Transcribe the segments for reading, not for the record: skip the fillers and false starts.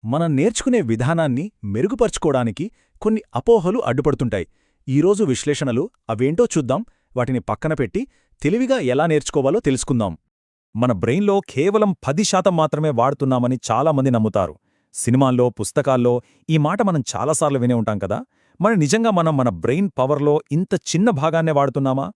మనం నేర్చుకునే విధానాన్ని మెరుగుపరుచుకోవడానికి కొన్ని అపోహలు అడ్డుపడుతుంటాయి. ఈరోజు విశ్లేషణలు అవేంటో చూద్దాం, వాటిని పక్కన పెట్టి తెలివిగా ఎలా నేర్చుకోవాలో తెలుసుకుందాం. మన బ్రెయిన్లో కేవలం 10% మాత్రమే వాడుతున్నామని చాలామంది నమ్ముతారు. సినిమాల్లో, పుస్తకాల్లో ఈ మాట మనం చాలాసార్లు వినే ఉంటాం కదా. మరి నిజంగా మనం మన బ్రెయిన్ పవర్లో ఇంత చిన్న భాగాన్నే వాడుతున్నామా?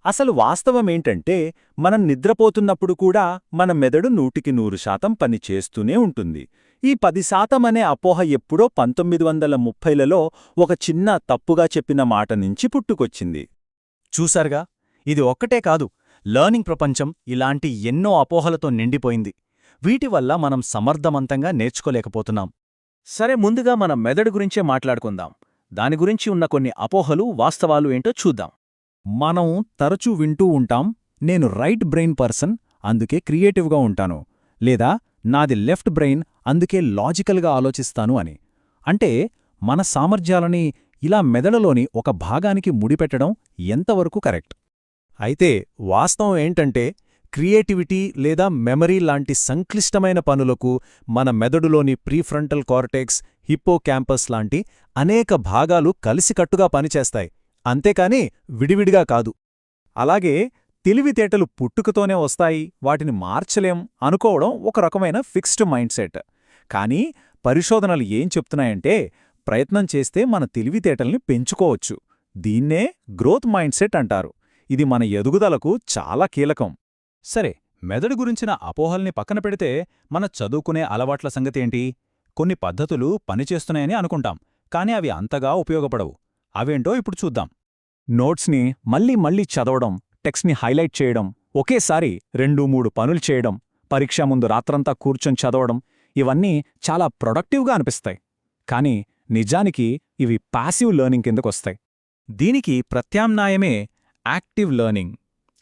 అసలు వాస్తవమేంటంటే, మనం నిద్రపోతున్నప్పుడు కూడా మన మెదడు 100% పని చేస్తూనే ఉంటుంది. ఈ 10% అనే అపోహ ఎప్పుడో 1930లలో ఒక చిన్న తప్పుగా చెప్పిన మాట నుంచి పుట్టుకొచ్చింది. చూశారుగా, ఇది ఒక్కటే కాదు, లర్నింగ్ ప్రపంచం ఇలాంటి ఎన్నో అపోహలతో నిండిపోయింది. వీటి వల్ల మనం సమర్థవంతంగా నేర్చుకోలేకపోతున్నాం. సరే, ముందుగా మన మెదడు గురించే మాట్లాడుకుందాం. దాని గురించి ఉన్న కొన్ని అపోహలు, వాస్తవాలు ఏంటో చూద్దాం. మనం తరచూ వింటూ ఉంటాం, నేను రైట్ బ్రెయిన్ పర్సన్, అందుకే క్రియేటివ్గా ఉంటాను, లేదా నాది లెఫ్ట్ బ్రెయిన్, అందుకే లాజికల్గా ఆలోచిస్తాను అని. అంటే మన సామర్థ్యాలని ఇలా మెదడులోని ఒక భాగానికి ముడిపెట్టడం ఎంతవరకు కరెక్ట్? అయితే వాస్తవం ఏంటంటే, క్రియేటివిటీ లేదా మెమరీ లాంటి సంక్లిష్టమైన పనులకు మన మెదడులోని ప్రీఫ్రంటల్ కార్టెక్స్, హిప్పోక్యాంపస్ లాంటి అనేక భాగాలు కలిసికట్టుగా పనిచేస్తాయి, అంతేకాని విడివిడిగా కాదు. అలాగే తెలివితేటలు పుట్టుకతోనే వస్తాయి, వాటిని మార్చలేం అనుకోవడం ఒక రకమైన ఫిక్స్డ్ మైండ్ సెట్. కానీ పరిశోధనలు ఏం చెప్తున్నాయంటే, ప్రయత్నం చేస్తే మన తెలివితేటల్ని పెంచుకోవచ్చు. దీన్నే గ్రోత్ మైండ్ సెట్ అంటారు. ఇది మన ఎదుగుదలకు చాలా కీలకం. సరే, మెదడు గురించిన అపోహల్ని పక్కన పెడితే మన చదువుకునే అలవాట్ల సంగతేంటి? కొన్ని పద్ధతులు పనిచేస్తున్నాయని అనుకుంటాం, కానీ అవి అంతగా ఉపయోగపడవు. అవేంటో ఇప్పుడు చూద్దాం. నోట్స్ని మళ్ళీ మళ్ళీ చదవడం, టెక్స్ట్ని హైలైట్ చేయడం, ఒకేసారి 2-3 పనులు చేయడం, పరీక్ష ముందు రాత్రంతా కూర్చొని చదవడం, ఇవన్నీ చాలా ప్రొడక్టివ్గా అనిపిస్తాయి. కానీ నిజానికి ఇవి పాసివ్ లెర్నింగ్ కిందకొస్తాయి. దీనికి ప్రత్యామ్నాయమే యాక్టివ్ లెర్నింగ్.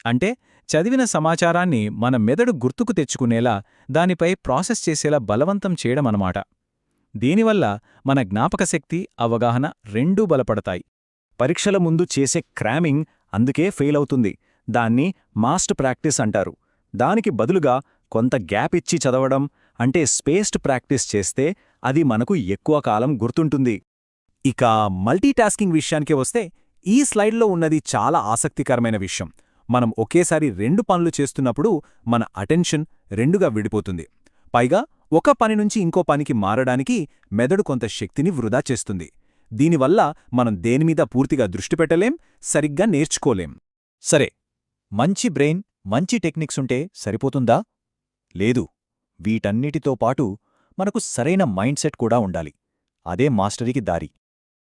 అంటే చదివిన సమాచారాన్ని మన మెదడు గుర్తుకు తెచ్చుకునేలా, దానిపై ప్రాసెస్ చేసేలా బలవంతం చేయడమన్నమాట. దీనివల్ల మన జ్ఞాపకశక్తి, అవగాహన రెండూ బలపడతాయి. పరీక్షల ముందు చేసే క్రామింగ్ అందుకే ఫెయిల్ అవుతుంది. దాన్ని మాస్ట్ ప్రాక్టీస్ అంటారు. దానికి బదులుగా కొంత గ్యాప్ ఇచ్చి చదవడం, అంటే స్పేస్డ్ ప్రాక్టీస్ చేస్తే అది మనకు ఎక్కువ కాలం గుర్తుంటుంది. ఇక మల్టీటాస్కింగ్ విషయానికి వస్తే, ఈ స్లైడ్లో ఉన్నది చాలా ఆసక్తికరమైన విషయం. మనం ఒకేసారి 2 పనులు చేస్తున్నప్పుడు మన అటెన్షన్ రెండుగా విడిపోతుంది. పైగా ఒక పని నుంచి ఇంకో పనికి మారడానికి మెదడు కొంత శక్తిని వృధా చేస్తుంది. దీనివల్ల మనం దేనిమీద పూర్తిగా దృష్టి పెట్టలేం, సరిగ్గా నేర్చుకోలేం. సరే, మంచి బ్రెయిన్, మంచి టెక్నిక్స్ ఉంటే సరిపోతుందా? లేదు. వీటన్నిటితో పాటు మనకు సరైన మైండ్ సెట్ కూడా ఉండాలి. అదే మాస్టరీకి దారి.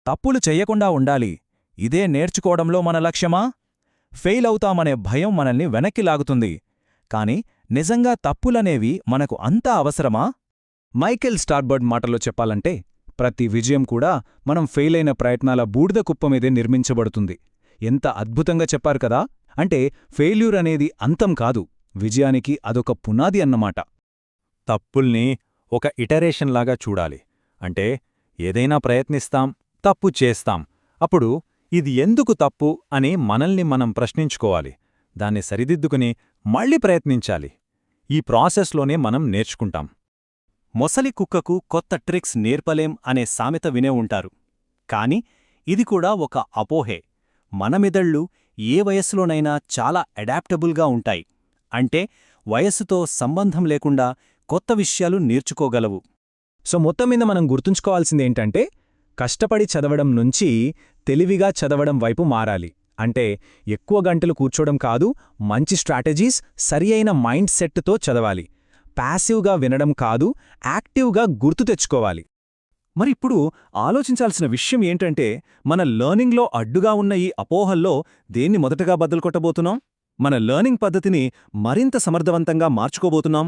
తప్పులు చెయ్యకుండా ఉండాలి. ఇదే నేర్చుకోవడంలో మన లక్ష్యమా? ఫెయిల్ అవుతామనే భయం మనల్ని వెనక్కి లాగుతుంది. కాని నిజంగా తప్పులనేవి మనకు అంత అవసరమా? మైకేల్ స్టార్బర్డ్ మాటలో చెప్పాలంటే, ప్రతి విజయం కూడా మనం ఫెయిలైన ప్రయత్నాల బూడిద కుప్పమీదే నిర్మించబడుతుంది. ఎంత అద్భుతంగా చెప్పారు కదా! అంటే ఫెయిల్యూర్ అనేది అంతం కాదు, విజయానికి అదొక పునాది అన్నమాట. తప్పుల్ని ఒక ఇటరేషన్లాగా చూడాలి. అంటే ఏదైనా ప్రయత్నిస్తాం, తప్పు చేస్తాం. అప్పుడు ఇది ఎందుకు తప్పు అని మనల్ని మనం ప్రశ్నించుకోవాలి. దాన్ని సరిదిద్దుకుని మళ్ళీ ప్రయత్నించాలి. ఈ ప్రాసెస్లోనే మనం నేర్చుకుంటాం. మొసలి కుక్కకు కొత్త ట్రిక్స్ నేర్పలేం అనే సామెత వినే ఉంటారు. కాని ఇది కూడా ఒక అపోహే. మన మెదళ్ళు ఏ వయస్సులోనైనా చాలా అడాప్టబుల్గా ఉంటాయి. అంటే వయస్సుతో సంబంధం లేకుండా కొత్త విషయాలు నేర్చుకోగలవు. సో మొత్తం మీద మనం గుర్తుంచుకోవాల్సిందేంటంటే, కష్టపడి చదవడం నుంచి తెలివిగా చదవడం వైపు మారాలి. అంటే ఎక్కువ గంటలు కూర్చోవడం కాదు, మంచి స్ట్రాటజీస్, సరియైన మైండ్ సెట్తో చదవాలి. ప్యాసివ్గా వినడం కాదు, యాక్టివ్గా గుర్తు తెచ్చుకోవాలి. మరిప్పుడు ఆలోచించాల్సిన విషయం ఏంటంటే, మన లెర్నింగ్లో అడ్డుగా ఉన్న ఈ అపోహల్లో దేన్ని మొదటగా బద్దలుకొట్టబోతున్నాం? మన లెర్నింగ్ పద్ధతిని మరింత సమర్థవంతంగా మార్చుకోబోతున్నాం?